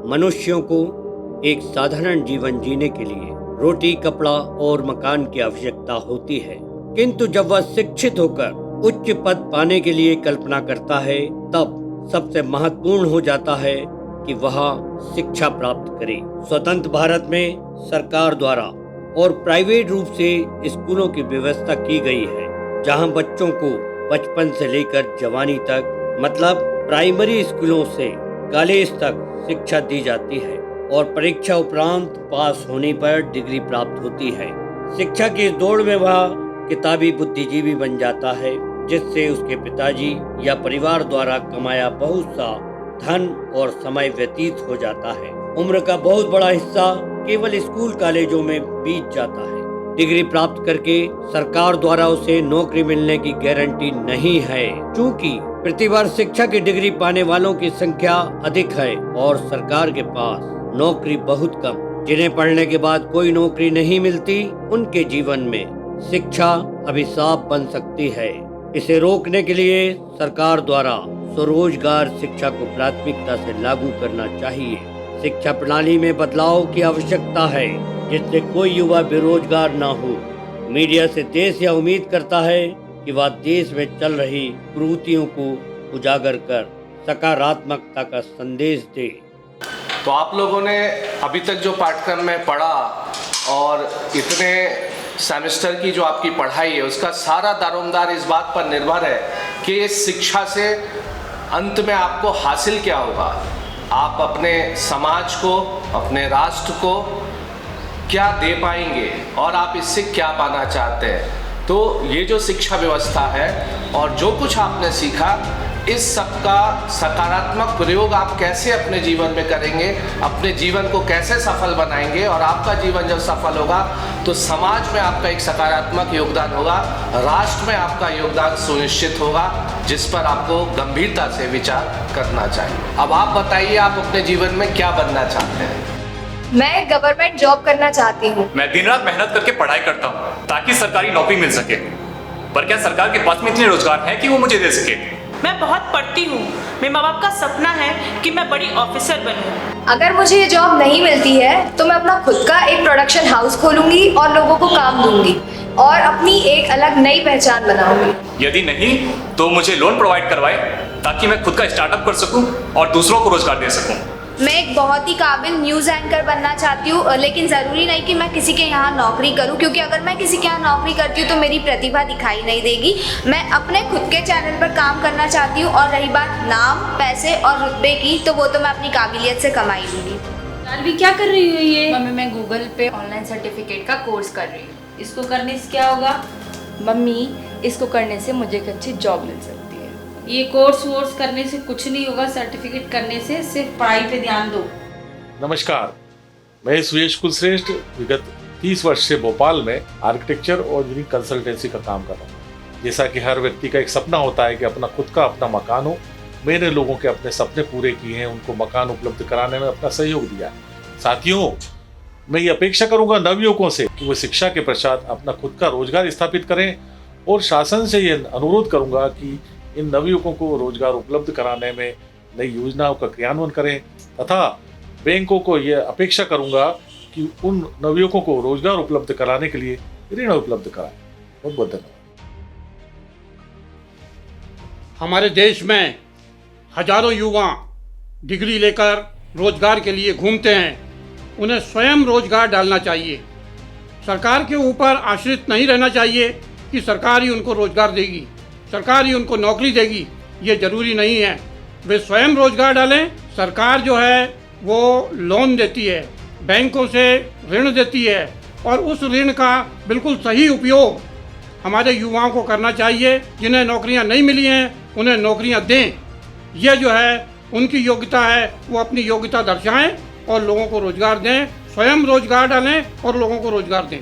मनुष्यों को एक साधारण जीवन जीने के लिए रोटी, कपड़ा और मकान की आवश्यकता होती है, किंतु जब वह शिक्षित होकर उच्च पद पाने के लिए कल्पना करता है, तब सबसे महत्वपूर्ण हो जाता है कि वह शिक्षा प्राप्त करे। स्वतंत्र भारत में सरकार द्वारा और प्राइवेट रूप से स्कूलों की व्यवस्था की गई है, जहां बच्चों को बचपन से लेकर जवानी तक, मतलब प्राइमरी स्कूलों से कॉलेज तक शिक्षा दी जाती है और परीक्षा उपरांत पास होने पर डिग्री प्राप्त होती है। शिक्षा की इस दौड़ में वह किताबी बुद्धिजीवी बन जाता है, जिससे उसके पिताजी या परिवार द्वारा कमाया बहुत सा धन और समय व्यतीत हो जाता है। उम्र का बहुत बड़ा हिस्सा केवल स्कूल कॉलेजों में बीत जाता है। डिग्री प्राप्त करके सरकार द्वारा उसे नौकरी मिलने की गारंटी नहीं है, क्योंकि प्रतिवर्ष शिक्षा की डिग्री पाने वालों की संख्या अधिक है और सरकार के पास नौकरी बहुत कम। जिन्हें पढ़ने के बाद कोई नौकरी नहीं मिलती, उनके जीवन में शिक्षा अभिशाप बन सकती है। इसे रोकने के लिए सरकार द्वारा स्वरोजगार शिक्षा को प्राथमिकता से लागू करना चाहिए। शिक्षा प्रणाली में बदलाव की आवश्यकता है, जिससे कोई युवा बेरोजगार न हो। मीडिया से देश यह उम्मीद करता है कि वह देश में चल रही कुरीतियों को उजागर कर सकारात्मकता का संदेश दे। तो आप लोगों ने अभी तक जो पाठ्यक्रम में पढ़ा और इतने सेमेस्टर की जो आपकी पढ़ाई है, उसका सारा दारोमदार इस बात पर निर्भर है कि इस शिक्षा से अंत में आपको हासिल क्या होगा, आप अपने समाज को, अपने राष्ट्र को क्या दे पाएंगे और आप इससे क्या पाना चाहते हैं। तो ये जो शिक्षा व्यवस्था है और जो कुछ आपने सीखा, इस सब का सकारात्मक प्रयोग आप कैसे अपने जीवन में करेंगे, अपने जीवन को कैसे सफल बनाएंगे, और आपका जीवन जब सफल होगा तो समाज में आपका एक सकारात्मक योगदान होगा, राष्ट्र में आपका योगदान सुनिश्चित होगा, जिस पर आपको गंभीरता से विचार करना चाहिए। अब आप बताइए, आप अपने जीवन में क्या बनना चाहते हैं? मैं गवर्नमेंट जॉब करना चाहती हूँ। मैं दिन रात मेहनत करके पढ़ाई करता हूँ ताकि सरकारी नौकरी मिल सके, पर क्या सरकार के पास में इतने रोजगार हैं कि वो मुझे दे सके? मैं बहुत पढ़ती हूँ, मेरे माँ बाप का सपना है कि मैं बड़ी ऑफिसर बनूँ। अगर मुझे ये जॉब नहीं मिलती है तो मैं अपना खुद का एक प्रोडक्शन हाउस खोलूंगी और लोगों को काम दूंगी और अपनी एक अलग नई पहचान बनाऊंगी। यदि नहीं तो मुझे लोन प्रोवाइड करवाए ताकि मैं खुद का स्टार्टअप कर सकूं और दूसरों को रोजगार दे सकूं। मैं एक बहुत ही काबिल न्यूज़ एंकर बनना चाहती हूँ, लेकिन ज़रूरी नहीं कि मैं किसी के यहाँ नौकरी करूँ, क्योंकि अगर मैं किसी के यहाँ नौकरी करती हूँ तो मेरी प्रतिभा दिखाई नहीं देगी। मैं अपने खुद के चैनल पर काम करना चाहती हूँ, और रही बात नाम, पैसे और रुतबे की, तो वो तो मैं अपनी काबिलियत से कमाई लूँगी। जानवी क्या कर रही हो ये? मम्मी, मैं गूगल पे ऑनलाइन सर्टिफिकेट का कोर्स कर रही हूँ। इसको करने से क्या होगा? मम्मी, इसको करने से मुझे एक अच्छी जॉब मिल सकती है। ये कोर्स करने से कुछ नहीं होगा, सर्टिफिकेट करने से, सिर्फ पढ़ाई पे ध्यान दो। नमस्कार, मैं सुयश कुलश्रेष्ठ विगत 30 वर्ष से भोपाल में आर्किटेक्चर और इंजीनियरिंग कंसल्टेंसी का काम कर रहा हूँ। जैसा कि हर व्यक्ति का एक सपना होता है कि अपना खुद का अपना मकान हो, मैंने लोगों के अपने सपने पूरे किए हैं, उनको मकान उपलब्ध कराने में अपना सहयोग दिया है। साथियों, मैं ये अपेक्षा करूंगा नवयुवकों से कि वो शिक्षा के पश्चात अपना खुद का रोजगार स्थापित करें, और शासन से ये अनुरोध करूंगा कि इन नवयुवकों को रोजगार उपलब्ध कराने में नई योजनाओं का क्रियान्वयन करें, तथा बैंकों को यह अपेक्षा करूंगा कि उन नवयुवकों को रोजगार उपलब्ध कराने के लिए ऋण उपलब्ध कराएं। बहुत बहुत धन्यवाद। हमारे देश में हजारों युवा डिग्री लेकर रोजगार के लिए घूमते हैं। उन्हें स्वयं रोजगार डालना चाहिए। सरकार के ऊपर आश्रित नहीं रहना चाहिए कि सरकार ही उनको रोजगार देगी, सरकार ही उनको नौकरी देगी। ये जरूरी नहीं है, वे स्वयं रोजगार डालें। सरकार जो है वो लोन देती है, बैंकों से ऋण देती है, और उस ऋण का बिल्कुल सही उपयोग हमारे युवाओं को करना चाहिए। जिन्हें नौकरियां नहीं मिली हैं उन्हें नौकरियां दें। यह जो है उनकी योग्यता है, वो अपनी योग्यता दर्शाएं और लोगों को रोजगार दें। स्वयं रोजगार डालें और लोगों को रोजगार दें।